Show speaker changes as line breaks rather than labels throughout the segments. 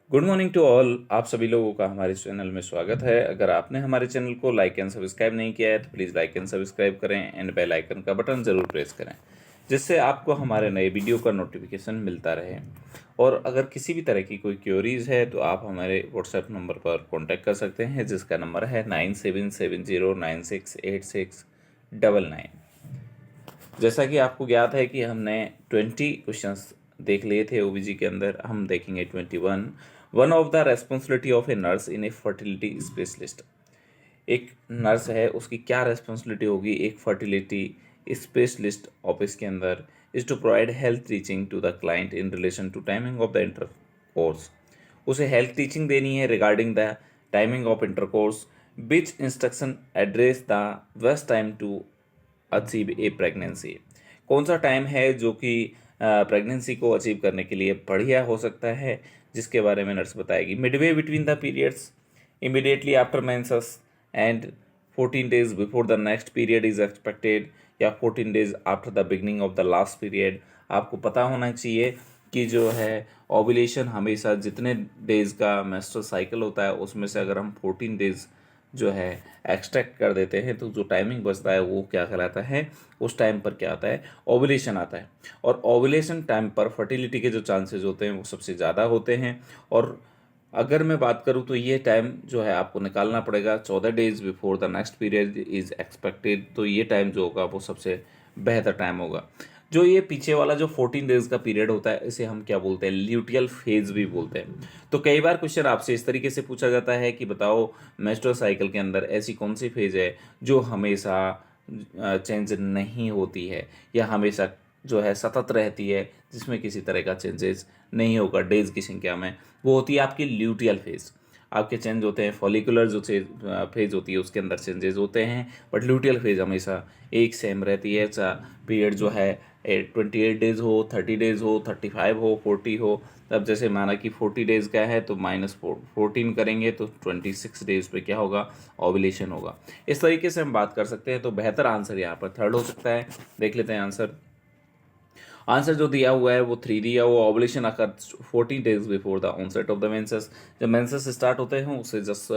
Good morning to all. आप सभी लोगों का हमारे चैनल में स्वागत है। अगर आपने हमारे चैनल को लाइक एंड सब्सक्राइब नहीं किया है तो प्लीज़ लाइक एंड सब्सक्राइब करें एंड बेल आइकन का बटन ज़रूर प्रेस करें, जिससे आपको हमारे नए वीडियो का नोटिफिकेशन मिलता रहे। और अगर किसी भी तरह की कोई क्वेरीज है तो आप हमारे व्हाट्सएप नंबर पर कॉन्टैक्ट कर सकते हैं, जिसका नंबर है 9770968699। जैसा कि आपको ज्ञात है कि हमने 20 क्वेश्चंस देख लिए थे ओबीजी के अंदर, हम देखेंगे 21। One of the responsibility of a nurse in A fertility specialist. एक नर्स है, उसकी क्या रेस्पॉन्सिबिलिटी होगी एक फर्टिलिटी स्पेशलिस्ट ऑफिस के अंदर? Is to provide health teaching to the client in relation to timing of the intercourse. उसे health teaching देनी है regarding the timing of intercourse. Which instruction address the best time to achieve a pregnancy. कौन सा time है जो कि pregnancy को achieve करने के लिए बढ़िया हो सकता है, जिसके बारे में नर्स बताएगी। Midway between the periods, immediately after menses and 14 days before the next period is expected, या 14 days after the beginning of the last period. आपको पता होना चाहिए कि जो है ओव्यूलेशन हमेशा जितने डेज का मेंस्ट्रुअल साइकिल होता है उसमें से अगर हम 14 डेज जो है एक्सट्रैक्ट कर देते हैं तो जो टाइमिंग बचता है वो क्या कहलाता है, उस टाइम पर क्या आता है, ओव्यूलेशन आता है। और ओव्यूलेशन टाइम पर फर्टिलिटी के जो चांसेस होते हैं वो सबसे ज़्यादा होते हैं। और अगर मैं बात करूँ तो ये टाइम जो है आपको निकालना पड़ेगा 14 days before the next period is expected. तो ये टाइम जो होगा वो सबसे बेहतर टाइम होगा। जो ये पीछे वाला जो 14 डेज का पीरियड होता है इसे हम क्या बोलते हैं, ल्यूटियल फेज भी बोलते हैं। तो कई बार क्वेश्चन आपसे इस तरीके से पूछा जाता है कि बताओ मेंस्ट्रुअल साइकिल के अंदर ऐसी कौन सी फेज है जो हमेशा चेंज नहीं होती है, या हमेशा जो है सतत रहती है, जिसमें किसी तरह का चेंजेस नहीं होगा डेज की संख्या में। वो होती है आपकी ल्यूटियल फेज। आपके चेंज होते हैं फॉलिकुलर जो फेज होती है उसके अंदर चेंजेस होते हैं, बट ल्यूटियल फेज हमेशा एक सेम रहती है। पीरियड जो है 28 डेज हो, 30 डेज हो, 35 हो, 40 हो। अब जैसे माना कि 40 डेज का है तो -14 करेंगे तो 26 डेज पे क्या होगा, ओव्यूलेशन होगा। इस तरीके से हम बात कर सकते हैं। तो बेहतर आंसर यहाँ पर थर्ड हो सकता है। देख लेते हैं आंसर। आंसर जो दिया हुआ है वो 3 दिया हुआ। Ovulation occur 14 days before the onset of the menses. जब मेंसेस स्टार्ट होते हैं उससे जस्ट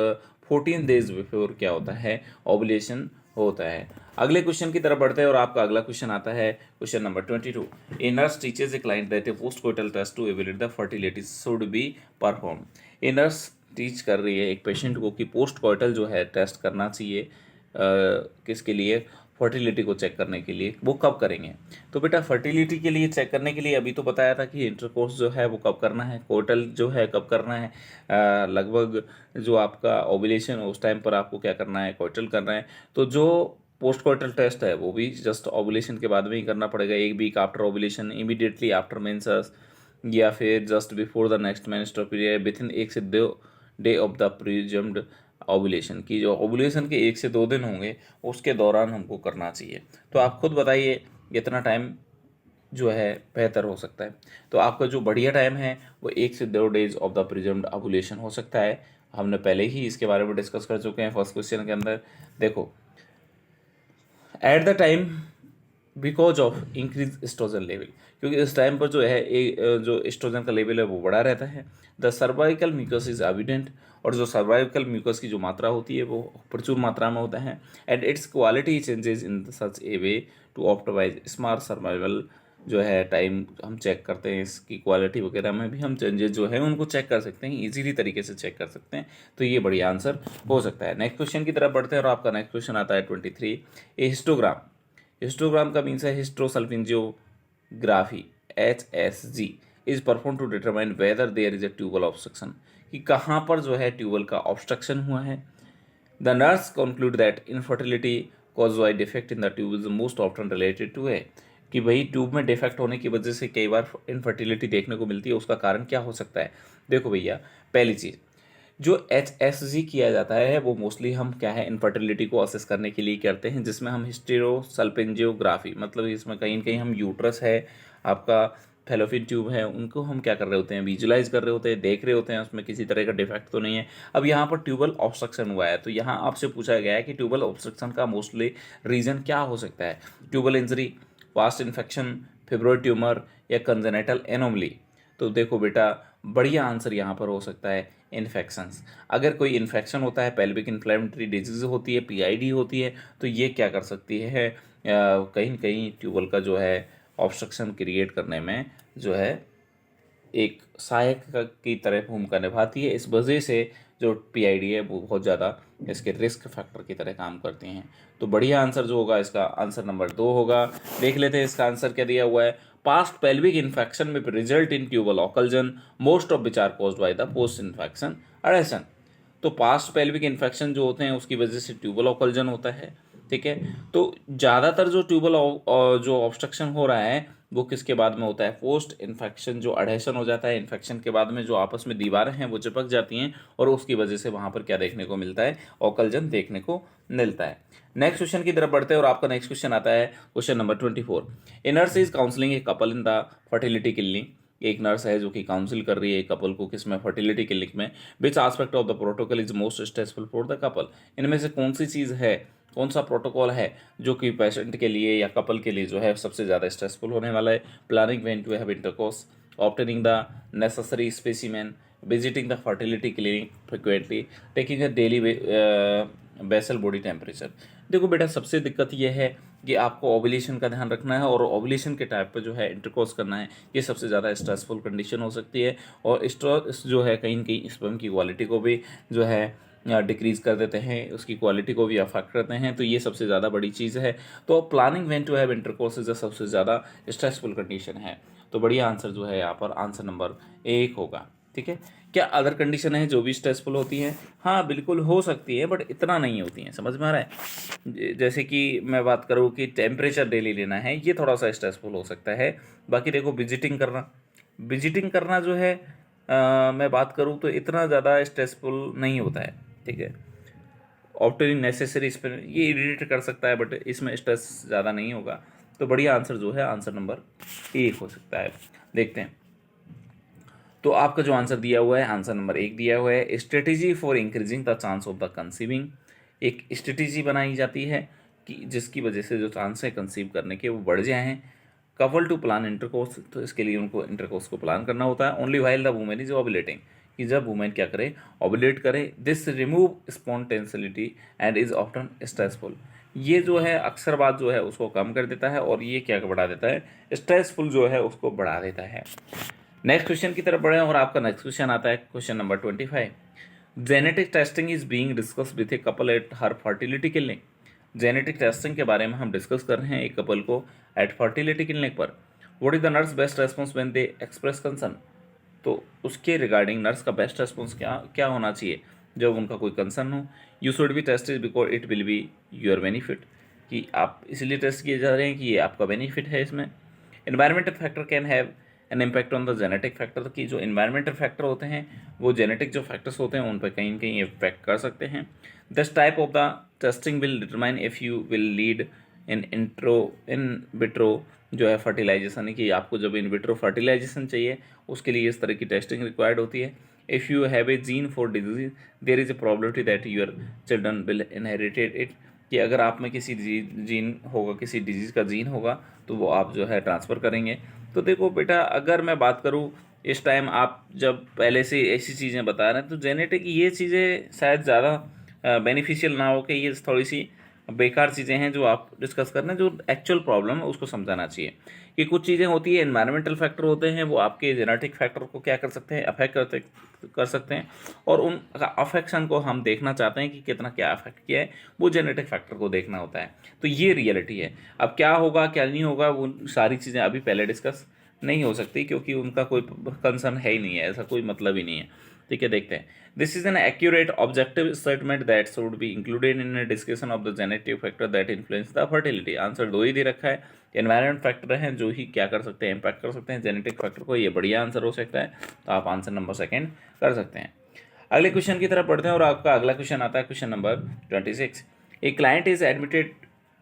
14 डेज बिफोर क्या होता है, ओवुलेशन होता है। अगले क्वेश्चन की तरफ बढ़ते हैं और आपका अगला क्वेश्चन आता है question number 22। A nurse teaches a client that a post coital test to evaluate the fertility should be perform. A nurse teach कर रही है एक पेशेंट को कि पोस्ट कोइटल जो है टेस्ट करना चाहिए, किसके लिए, फर्टिलिटी को चेक करने के लिए। वो कब करेंगे? तो बेटा फर्टिलिटी के लिए चेक करने के लिए अभी तो बताया था कि इंटरकोर्स जो है वो कब करना है, कोइटल जो है कब करना है। लगभग जो आपका ओव्यूलेशन उस टाइम पर आपको क्या करना है, कोइटल करना है। तो जो पोस्ट कोइटल टेस्ट है वो भी जस्ट ओव्यूलेशन के बाद में ही करना पड़ेगा, एक week after ovulation, immediately after menses, या फिर just before the next menstrual period, within 1 से 2 day of the presumed ovulation की। जो ओव्यूलेशन के 1 से 2 दिन होंगे उसके दौरान हमको करना चाहिए। तो आप खुद बताइए कितना टाइम जो है बेहतर हो सकता है। तो आपका जो बढ़िया टाइम है वो 1 से 2 डेज ऑफ द प्रिजम्ड ओव्यूलेशन हो सकता है। हमने पहले ही इसके बारे में डिस्कस कर चुके हैं फर्स्ट क्वेश्चन के अंदर। देखो, at the time because of increase oestrogen level, क्योंकि इस टाइम पर जो है जो एस्ट्रोजन का लेवल है वो बढ़ा रहता है। The cervical mucus is evident, और जो सर्वाइकल म्यूकस की जो मात्रा होती है वो प्रचुर मात्रा में होता है। And its quality changes in such a way to optimise smart survival. जो है टाइम हम चेक करते हैं, इसकी क्वालिटी वगैरह में भी हम चेंजेस जो है उनको चेक कर सकते हैं, इजीली तरीके से चेक कर सकते हैं। तो ये बढ़िया आंसर हो सकता है। नेक्स्ट क्वेश्चन की तरफ बढ़ते हैं और आपका नेक्स्ट क्वेश्चन आता है 23। A histogram. हिस्टोग्राम का मीन्स है hysterosalpingography, HSG is perform to determine whether there is a tubal obstruction, कि कहाँ पर जो है ट्यूबल का ऑब्स्ट्रक्शन हुआ है। The nurse conclude that infertility cause by defect in the tube is most often related to है, कि भाई ट्यूब में डिफेक्ट होने की वजह से कई बार इनफर्टिलिटी देखने को मिलती है। उसका कारण क्या हो सकता है? देखो भैया, पहली चीज़ जो HSG किया जाता है वो मोस्टली हम क्या है इनफर्टिलिटी को असेस करने के लिए करते हैं, जिसमें हम हिस्टेरोसल्फिंजियोग्राफी, मतलब इसमें कहीं न कहीं हम यूट्रस है, आपका फेलोपियन ट्यूब है, उनको हम क्या कर रहे होते हैं, विजुलाइज कर रहे होते हैं, देख रहे होते हैं उसमें किसी तरह का डिफेक्ट तो नहीं है। अब यहाँ पर ट्यूबल ऑब्स्ट्रक्शन हुआ है तो यहाँ आपसे पूछा गया है कि ट्यूबल ऑब्स्ट्रक्शन का मोस्टली रीज़न क्या हो सकता है। Tubal injury, vast infection, fibroid tumour, या कंजेनेटल एनोमली। तो देखो बेटा, बढ़िया आंसर यहाँ पर हो सकता है इन्फेक्शंस। अगर कोई इन्फेक्शन होता है, पेल्विक इन्फ्लेमेटरी डिजीज होती है, पीआईडी होती है, तो ये क्या कर सकती है, कहीं न कहीं ट्यूबल का जो है ऑब्स्ट्रक्शन क्रिएट करने में जो है एक सहायक की तरह भूमिका निभाती है। इस वजह से जो पीआईडी है वो बहुत ज़्यादा इसके रिस्क फैक्टर की तरह काम करती हैं। तो बढ़िया आंसर जो होगा इसका आंसर नंबर 2 होगा। देख लेते हैं इसका आंसर क्या दिया हुआ है। पास्ट पेल्विक इन्फेक्शन में result in tubal occlusion, most of which are caused by the post infection adhesion. तो पास्ट पेल्विक इन्फेक्शन जो होते हैं उसकी वजह से ट्यूबल ऑकल्जन होता है, ठीक है। तो ज़्यादातर जो ट्यूबल जो ऑब्स्ट्रक्शन हो रहा है वो किसके बाद में होता है, पोस्ट इन्फेक्शन, जो अडहेशन हो जाता है इन्फेक्शन के बाद में, जो आपस में दीवारें हैं वो चिपक जाती हैं और उसकी वजह से वहाँ पर क्या देखने को मिलता है, ऑकल्जन देखने को मिलता है। नेक्स्ट क्वेश्चन की तरफ बढ़ते हैं और आपका नेक्स्ट क्वेश्चन आता है question number 24। A nurse is counselling a couple in the fertility clinic. एक नर्स है जो कि काउंसिल कर रही है एक कपल को, किसमें, फर्टिलिटी क्लिनिक में। Which aspect of the protocol is most stressful for the couple. इनमें से कौन सी चीज़ है, कौन सा प्रोटोकॉल है जो कि पेशेंट के लिए या कपल के लिए जो है सबसे ज़्यादा स्ट्रेसफुल होने वाला है। Planning when to have intercourse, obtaining the necessary specimen, visiting the fertility clinic frequently, taking a daily basal body temperature. देखो बेटा, सबसे दिक्कत यह है कि आपको ओवुलेशन का ध्यान रखना है और ओवुलेशन के टाइप पर जो है इंटरकोर्स करना है। ये सबसे ज़्यादा स्ट्रेसफुल कंडीशन हो सकती है और स्ट्रेस जो है कहीं न कहीं स्पर्म की क्वालिटी को भी जो है डिक्रीज़ कर देते हैं, उसकी क्वालिटी को भी अफेक्ट करते हैं। तो ये सबसे ज़्यादा बड़ी चीज़ है। तो planning when to have intercourse is सबसे ज़्यादा स्ट्रेसफुल कंडीशन है। तो बढ़िया आंसर जो है यहाँ पर आंसर नंबर 1 होगा, ठीक है। क्या अदर कंडीशन है जो भी स्ट्रेसफुल होती हैं? हाँ बिल्कुल हो सकती है, बट इतना नहीं होती हैं, समझ में आ रहा है। जैसे कि मैं बात करूँ कि टेम्परेचर डेली लेना है, ये थोड़ा सा स्ट्रेसफुल हो सकता है। बाकी देखो विजिटिंग करना जो है मैं बात करूँ तो इतना ज़्यादा स्ट्रेसफुल नहीं होता है, ठीक है। ऑब्टेनिंग नेसेसरी ये इरिटेट कर सकता है, बट इसमें स्ट्रेस ज़्यादा नहीं होगा। तो बढ़िया आंसर जो है आंसर नंबर 1 हो सकता है। देखते हैं तो आपका जो आंसर दिया हुआ है आंसर नंबर 1 दिया हुआ है। Strategy for increasing the chance of the conceiving. एक स्ट्रेटेजी बनाई जाती है कि जिसकी वजह से जो चांस है कंसीव करने के वो बढ़ जाएँ। कपल टू प्लान इंटरकोर्स, तो इसके लिए उनको इंटरकोर्स को प्लान करना होता है। Only while the women is ovulating, कि जब वुमेन क्या करे, ओवुलेट करे। This remove spontaneity and is often stressful. ये जो है अक्सर बात जो है उसको कम कर देता है और ये क्या बढ़ा देता है, स्ट्रेसफुल जो है उसको बढ़ा देता है। नेक्स्ट क्वेश्चन की तरफ बढ़े और आपका नेक्स्ट क्वेश्चन आता है question number 25। Genetic testing is being discuss with a couple at her fertility clinic. Genetic testing के बारे में हम डिस्कस कर रहे हैं एक कपल को एट फर्टिलिटी क्लिनिक पर। What is the nurse best response when they express concern. तो उसके रिगार्डिंग नर्स का बेस्ट रेस्पॉन्स क्या होना चाहिए जब उनका कोई कंसर्न हो। You should be tested because it will be your benefit, कि आप इसलिए टेस्ट किए जा रहे हैं कि ये आपका बेनिफिट है इसमें। Environmental factor can have an impact on the genetic factor, की जो इन्वायरमेंटल फैक्टर होते हैं वो जेनेटिक जो फैक्टर्स होते हैं उन पर कहीं न कहीं इफेक्ट कर सकते हैं। This type of the testing will determine if you will lead in vitro जो है फर्टिलाइजेशन, कि आपको जब इन विट्रो फर्टिलाइजेशन चाहिए उसके लिए इस तरह की टेस्टिंग रिक्वायर्ड होती है। If you have a gene for disease there is a probability that your children will inherited it, कि अगर आप में किसी जीन होगा, किसी डिजीज़ का जीन होगा तो वो आप जो है ट्रांसफ़र करेंगे। तो देखो बेटा, अगर मैं बात करूँ इस टाइम आप जब पहले से ऐसी चीज़ें बता रहे हैं तो जेनेटिक ये चीज़ें शायद ज़्यादा बेनिफिशियल ना हो, कि ये थोड़ी सी बेकार चीज़ें हैं जो आप डिस्कस कर रहे हैं। जो एक्चुअल प्रॉब्लम है उसको समझाना चाहिए कि कुछ चीज़ें होती है, एनवायरमेंटल फैक्टर होते हैं, वो आपके जेनेटिक फैक्टर को क्या कर सकते हैं, अफेक्ट कर सकते हैं। और उन अफेक्शन को हम देखना चाहते हैं कि कितना क्या अफेक्ट किया है, वो जेनेटिक फैक्टर को देखना होता है। तो ये रियलिटी है। अब क्या होगा क्या नहीं होगा वो सारी चीज़ें अभी पहले डिस्कस नहीं हो सकती, क्योंकि उनका कोई कंसर्न है ही नहीं है, ऐसा कोई मतलब ही नहीं है, ठीक है। देखते हैं। This is an accurate objective statement that should be included in A discussion of the genetic factor that influence the fertility. Answer 2 ही दे रखा है। एनवायरमेंट फैक्टर हैं जो ही क्या कर सकते हैं, इम्पैक्ट कर सकते हैं जेनेटिक फैक्टर को। ये बढ़िया आंसर हो सकता है, तो आप आंसर नंबर 2 कर सकते हैं। अगले क्वेश्चन की तरफ पढ़ते हैं और आपका अगला क्वेश्चन आता है question number 26। A client is admitted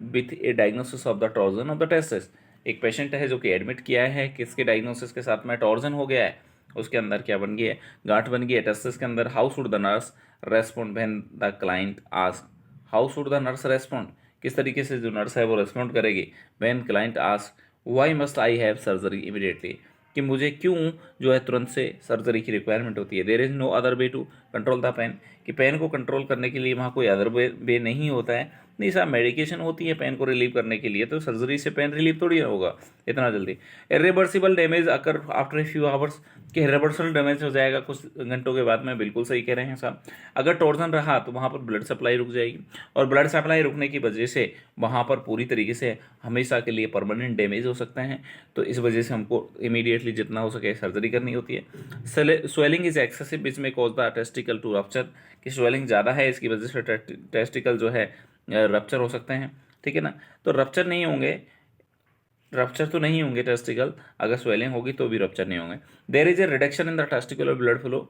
with A diagnosis of the torsion of the testis. एक पेशेंट है जो कि एडमिट किया है किसके डायग्नोसिस के साथ में, टॉर्जन हो गया है, उसके अंदर क्या बन गई है, गांठ बन गई है टेस्टिस के अंदर। How should the nurse respond when the client ask. How should the nurse respond, किस तरीके से जो नर्स है वो रेस्पॉन्ड करेगी when client ask why must I have surgery immediately. कि मुझे क्यों जो है तुरंत से सर्जरी की रिक्वायरमेंट होती है। There is no other way to control the pain, कि पेन को कंट्रोल करने के लिए वहाँ कोई अदर वे नहीं होता है। नहीं साहब, मेडिकेशन होती है पेन को रिलीव करने के लिए, तो सर्जरी से पेन रिलीव थोड़ी होगा इतना जल्दी। Irreversible damage occur after a few hours, कि इरिवर्सिबल डैमेज हो जाएगा कुछ घंटों के बाद में, बिल्कुल सही कह रहे हैं साहब। अगर टॉर्जन रहा तो वहाँ पर ब्लड सप्लाई रुक जाएगी, और ब्लड सप्लाई रुकने की वजह से वहाँ पर पूरी तरीके से हमेशा के लिए परमानेंट डैमेज हो सकते हैं। तो इस वजह से हमको इमीडिएटली जितना हो सके सर्जरी करनी होती है। Swelling is excessive which may cause the testicle to rupture, कि स्वेलिंग ज़्यादा है, इसकी वजह से टेस्टिकल जो है रप्चर हो सकते हैं, ठीक है ना। तो रप्चर नहीं होंगे, रप्चर तो नहीं होंगे टेस्टिकल, अगर स्वेलिंग होगी तो भी रप्चर नहीं होंगे। There is a reduction in the testicular blood flow,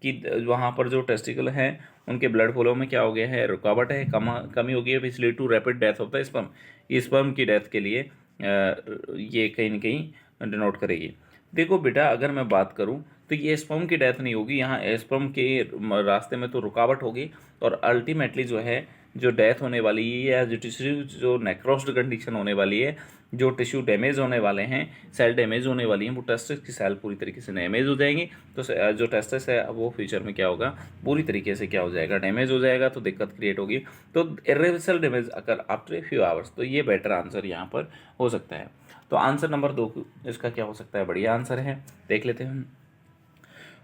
कि वहाँ पर जो टेस्टिकल हैं उनके ब्लड फ्लो में क्या हो गया है, रुकावट है, कमी हो गई है, which lead to rapid death of the sperm, sperm की डेथ के लिए ये कहीं ना कहीं डिनोट करेगी। देखो बेटा, अगर मैं बात करूँ तो ये स्पर्म की डेथ नहीं होगी, यहाँ स्पर्म के रास्ते में तो रुकावट होगी, और अल्टीमेटली जो है जो डेथ होने वाली है या जो टिश्यू जो नेक्रोस्ड कंडीशन होने वाली है, जो टिश्यू डैमेज होने वाले हैं, सेल डैमेज होने वाली हैं, वो टेस्टिस की सेल पूरी तरीके से डैमेज हो जाएंगी। तो जो टेस्टिस है वो फ्यूचर में क्या होगा, पूरी तरीके से क्या हो जाएगा, डैमेज हो जाएगा, तो दिक्कत क्रिएट होगी। तो इरिवर्सिबल डैमेज अगर आफ्टर ए फ्यू आवर्स, तो ये बेटर आंसर यहाँ पर हो सकता है। तो आंसर नंबर 2 इसका क्या हो सकता है, बढ़िया आंसर है, देख लेते हैं हम।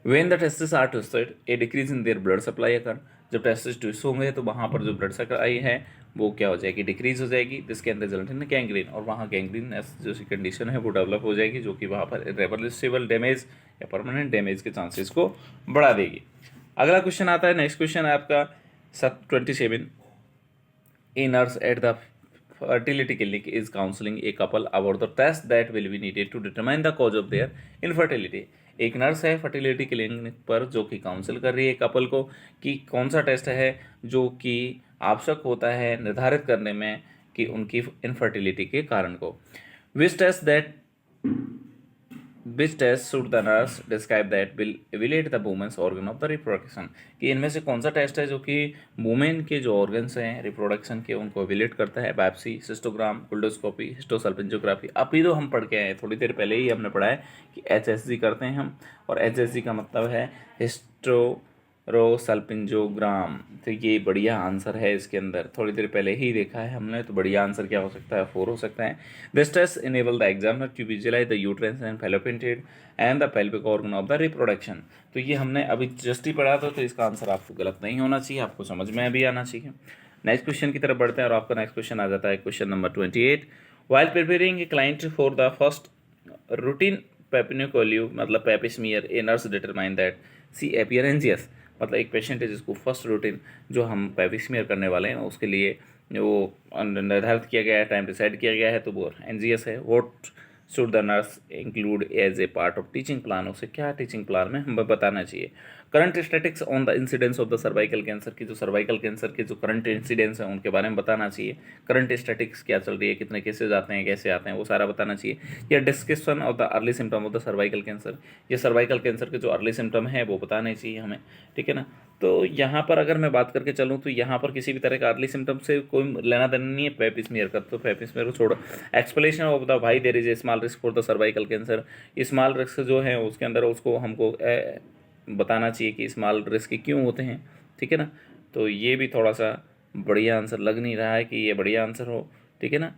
When the testis are twisted a decrease in their blood supply occur, जब टेस्टिस ट्विस्ट होंगे तो वहाँ पर जो ब्लड सप्लाई है वो क्या हो जाएगी, डिक्रीज हो जाएगी। This can result in gangrene, और वहाँ गैंग्रीन जो सी कंडीशन है वो डेवलप हो जाएगी, जो कि वहाँ पर इरिवर्सिबल डैमेज या परमानेंट डैमेज के चांसेस को बढ़ा देगी। अगला क्वेश्चन आता है, नेक्स्ट क्वेश्चन है आपका 27। A nurse at the fertility clinic is counseling a couple about the test that will be needed to determine the cause of their infertility। एक नर्स है फर्टिलिटी क्लिनिक पर जो कि काउंसिल कर रही है कपल को कि कौन सा टेस्ट है जो कि आवश्यक होता है निर्धारित करने में कि उनकी इनफर्टिलिटी के कारण को। Which test that Which test should the nurse describe that will evaluate the woman's organ of the reproduction, कि इनमें से कौन सा टेस्ट है जो कि वुमेन के जो ऑर्गन्स हैं रिप्रोडक्शन के उनको एवेल्यूएट करता है। Biopsy, cystogram, culdoscopy, hysterosalpingography. अभी तो हम पढ़ के आए, थोड़ी देर पहले ही हमने पढ़ा है कि HSG करते हैं हम, और HSG का मतलब है हिस्टोसल्पिंजोग्राम। तो ये बढ़िया आंसर है, इसके अंदर थोड़ी देर पहले ही देखा है हमने, तो बढ़िया आंसर क्या हो सकता है, 4 हो सकता है। This test enable the examiner to visualise the uterus and fallopian tube and the pelvic organ of the reproduction. तो ये हमने अभी जस्ट ही पढ़ा था, तो इसका आंसर आपको गलत नहीं होना चाहिए, आपको समझ में भी आना चाहिए। नेक्स्ट क्वेश्चन की तरफ बढ़ते हैं, और आपका नेक्स्ट क्वेश्चन आ जाता है question number 28। While preparing a client for the first routine papanicolaou मतलब pap smear, a nurse determine that she appear anxious, मतलब एक पेशेंट है जिसको फर्स्ट रूटीन जो हम पेपिस्मीयर करने वाले हैं उसके लिए वो निर्धारित किया गया है, टाइम डिसाइड किया गया है, तो वो एंजियस है। What should the nurse include as a part of teaching plan, उसे क्या टीचिंग प्लान में हमें बताना चाहिए। Current statistics on the incidence of the cervical cancer, की जो सर्वाइकल कैंसर के जो करंट इंसिडेंस हैं उनके बारे में बताना चाहिए। करंट स्टैटिक्स क्या चल रही है, कितने केसेज आते हैं, कैसे आते हैं, वो सारा बताना चाहिए। या discussion of the early symptom of the cervical cancer, ये सर्वाइकल कैंसर के जो अर्ली सिम्टम है वो बताने चाहिए हमें, ठीक है ना। तो यहाँ पर अगर मैं बात करके चलूँ तो यहाँ पर किसी भी तरह का अर्ली सिम्टम से कोई लेना देना नहीं है पेपिस्मीयर का, तो पेपिस्मीयर को छोड़ो। Explanation of the why there is a small risk for the cervical cancer, small risk जो है उसके अंदर उसको हमको बताना चाहिए कि स्मॉल रिस्क क्यों होते हैं, ठीक है ना। तो ये भी थोड़ा सा बढ़िया आंसर लग नहीं रहा है कि ये बढ़िया आंसर हो, ठीक है ना।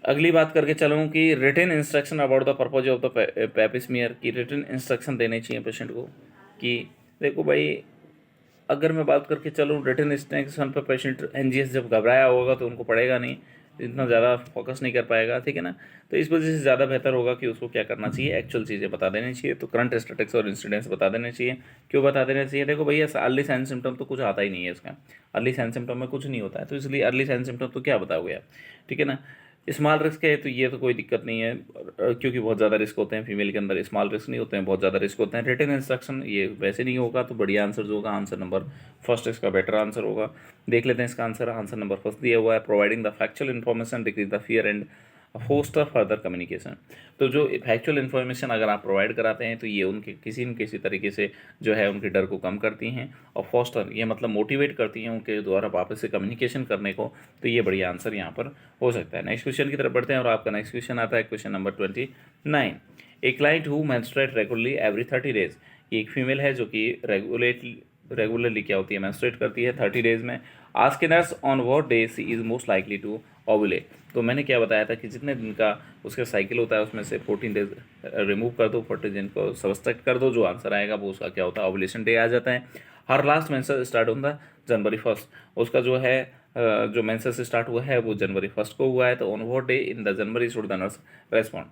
अगली बात करके चलूँ कि written instruction about the purpose of the pap smear, की रिटन इंस्ट्रक्शन देने चाहिए पेशेंट को कि देखो भाई, अगर मैं बात करके चलूँ रिटन इंस्ट्रक्शन पर पेशेंट एनजीएस जब घबराया होगा तो उनको पढ़ेगा नहीं, इतना ज़्यादा फोकस नहीं कर पाएगा, ठीक है ना। तो इस वजह से ज़्यादा बेहतर होगा कि उसको क्या करना चाहिए, एक्चुअल चीज़ें बता देनी चाहिए। तो करंट स्टैटिक्स और इंसिडेंट्स बता देने चाहिए। क्यों बता देना चाहिए, देखो भैया अर्ली साइन सिम्टम तो कुछ आता ही नहीं है इसका, अर्ली साइन सिम्टम में कुछ नहीं होता है, तो इसलिए अर्ली साइन सिम्टम तो क्या बताओगे आप, ठीक है ना। स्मॉल रिस्क है तो ये तो कोई दिक्कत नहीं है, क्योंकि बहुत ज़्यादा रिस्क होते हैं फीमेल के अंदर, स्मॉल रिस्क नहीं होते हैं, बहुत ज़्यादा रिस्क होते हैं। रिटन इंस्ट्रक्शन ये वैसे नहीं होगा, तो बढ़िया आंसर जो होगा आंसर नंबर फर्स्ट इसका बेटर आंसर होगा। देख लेते हैं इसका आंसर, आंसर नंबर फर्स्ट दिया हुआ है, providing the factual information decrease the fear and foster further communication. तो जो फैक्चुअल इन्फॉर्मेशन अगर आप प्रोवाइड कराते हैं तो ये उनके किसी न किसी तरीके से जो है उनके डर को कम करती हैं, और फोस्टर ये मतलब मोटिवेट करती हैं उनके द्वारा वापस से कम्युनिकेशन करने को। तो ये बढ़िया आंसर यहाँ पर हो सकता है। नेक्स्ट क्वेश्चन की तरफ बढ़ते हैं और आपका नेक्स्ट क्वेश्चन आता है question number 29। A client who menstruate regularly every 30 days. ये एक फीमेल है जो कि रेगुलरली क्या होती है, मेंस्ट्रुएट करती है 30 डेज में। Ask a nurse on what day she is most likely to ovulate. तो मैंने क्या बताया था कि जितने दिन का उसका साइकिल होता है उसमें से 14 डेज रिमूव कर दो, 40 दिन को सब्सट्रैक्ट कर दो, जो आंसर आएगा वो उसका क्या होता है, ओवुलेशन डे आ जाता है। हर लास्ट मेंसेस स्टार्ट होता जनवरी 1, उसका जो है जो मेंसेस स्टार्ट हुआ है वो जनवरी 1 को हुआ है। तो on what day in the January should the nurse respond,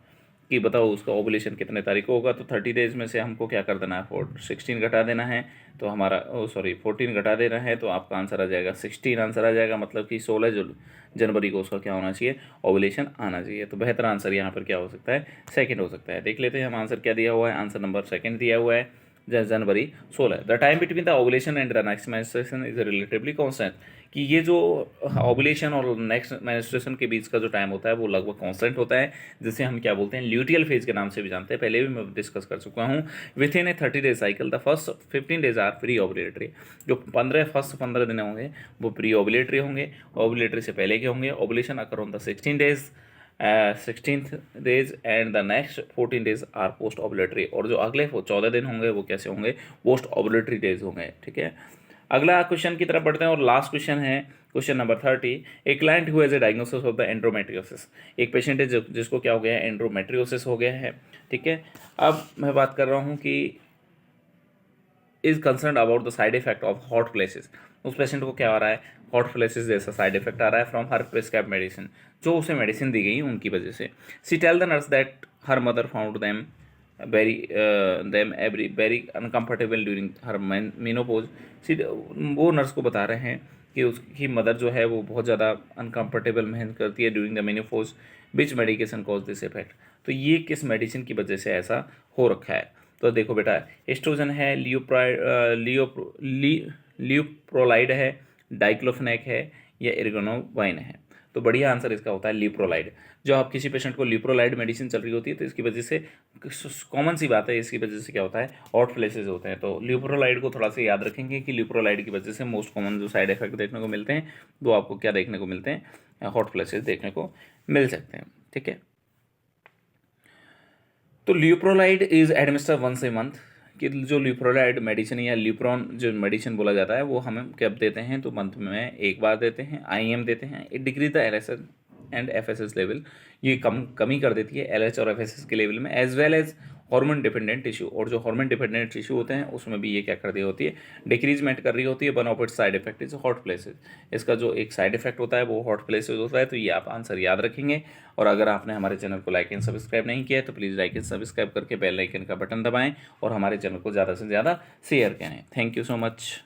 कि बताओ उसका ओवुलेशन कितने तारीख को होगा। तो 30 डेज में से हमको क्या कर देना है, 16 घटा देना है, तो हमारा 14 घटा देना है, तो आपका आंसर आ जाएगा 16 आंसर आ जाएगा। मतलब कि 16 जनवरी को उसका क्या होना चाहिए, ओवुलेशन आना चाहिए। तो बेहतर आंसर यहाँ पर क्या हो सकता है, सेकंड हो सकता है। देख लेते हैं हम आंसर क्या दिया हुआ है। आंसर नंबर सेकंड दिया हुआ है जनवरी 16। The time between the ovulation and the next menstruation is relatively constant, कि ये जो ओवुलेशन और नेक्स्ट मेंस्ट्रुएशन के बीच का जो टाइम होता है वो लगभग कांस्टेंट होता है, जिसे हम क्या बोलते हैं, ल्यूटियल फेज के नाम से भी जानते हैं। पहले भी मैं डिस्कस कर चुका हूँ। Within a 30 days cycle the first 15 days are pre ovulatory. जो फर्स्ट 15 दिन होंगे वो प्री ओवुलेटरी होंगे, ओवुलेटरी से पहले के होंगे। Ovulation occur on the 16th days and the next 14 days R post ovulatory. और जो अगले 14 दिन होंगे वो कैसे होंगे, पोस्ट ओवुलेटरी डेज होंगे। ठीक है, अगला क्वेश्चन की तरफ बढ़ते हैं और लास्ट क्वेश्चन है question number 30। A client who has a diagnosis of the endometriosis. एक पेशेंट है जिसको क्या हो गया है, एंड्रोमेट्रियोसिस हो गया है। ठीक है, अब मैं बात कर रहा हूँ कि is concern about the side effect of hot flashes. उस पेशेंट को क्या आ रहा है, हॉट फ्लैशेस जैसा साइड इफेक्ट आ रहा है फ्रॉम हर प्रिस्क्राइब मेडिसिन, जो उसे मेडिसिन दी गई उनकी वजह से। She tell the nurse that her mother found them very uncomfortable during her menopause. वो नर्स को बता रहे हैं कि उसकी मदर जो है वो बहुत ज़्यादा अनकम्फर्टेबल महसूस करती है during the menopause, which medication cause this effect. तो ये किस मेडिसिन की वजह से ऐसा हो रखा है। तो देखो बेटा, एस्ट्रोजन है, लियोप्रोलाइड है, डाइक्लोफेनेक है, या एर्गोनोवाइन है। तो बढ़िया आंसर इसका होता है लियोप्रोलाइड। जो आप किसी पेशेंट को लियोप्रोलाइड मेडिसिन चल रही होती है तो इसकी वजह से कॉमन सी बात है, इसकी वजह से क्या होता है, हॉट फ्लैशेस होते हैं। तो लियोप्रोलाइड को थोड़ा सा याद रखेंगे कि लियोप्रोलाइड की वजह से मोस्ट कॉमन जो साइड इफेक्ट देखने को मिलते हैं वो आपको क्या देखने को मिलते हैं, हॉट फ्लैशेस देखने को मिल सकते हैं। ठीक है, तो leuprolide is administer once a month, कि जो लियोप्रोलाइड मेडिसिन या लियोप्रॉन जो मेडिसिन बोला जाता है वो हमें कब देते हैं, तो मंथ में एक बार देते हैं, IM देते हैं। It decrease the LH and FSH level, ये कमी कर देती है LH और FSH के लेवल में, as well as hormone dependent tissue. और जो हार्मोन डिपेंडेंट टिश्यू होते हैं उसमें भी ये क्या कर रही होती है, डिक्रीजमेंट कर रही होती है। One of its side effect is hot flashes. इसका जो एक साइड इफेक्ट होता है वो हॉट फ्लैशेस होता है। तो ये आप आंसर याद रखेंगे। और अगर आपने हमारे चैनल को लाइक एंड सब्सक्राइब नहीं किया है तो प्लीज़ लाइक एंड सब्सक्राइब करके बेल आइकन का बटन दबाएं और हमारे चैनल को ज़्यादा से ज़्यादा शेयर करें। Thank you so much.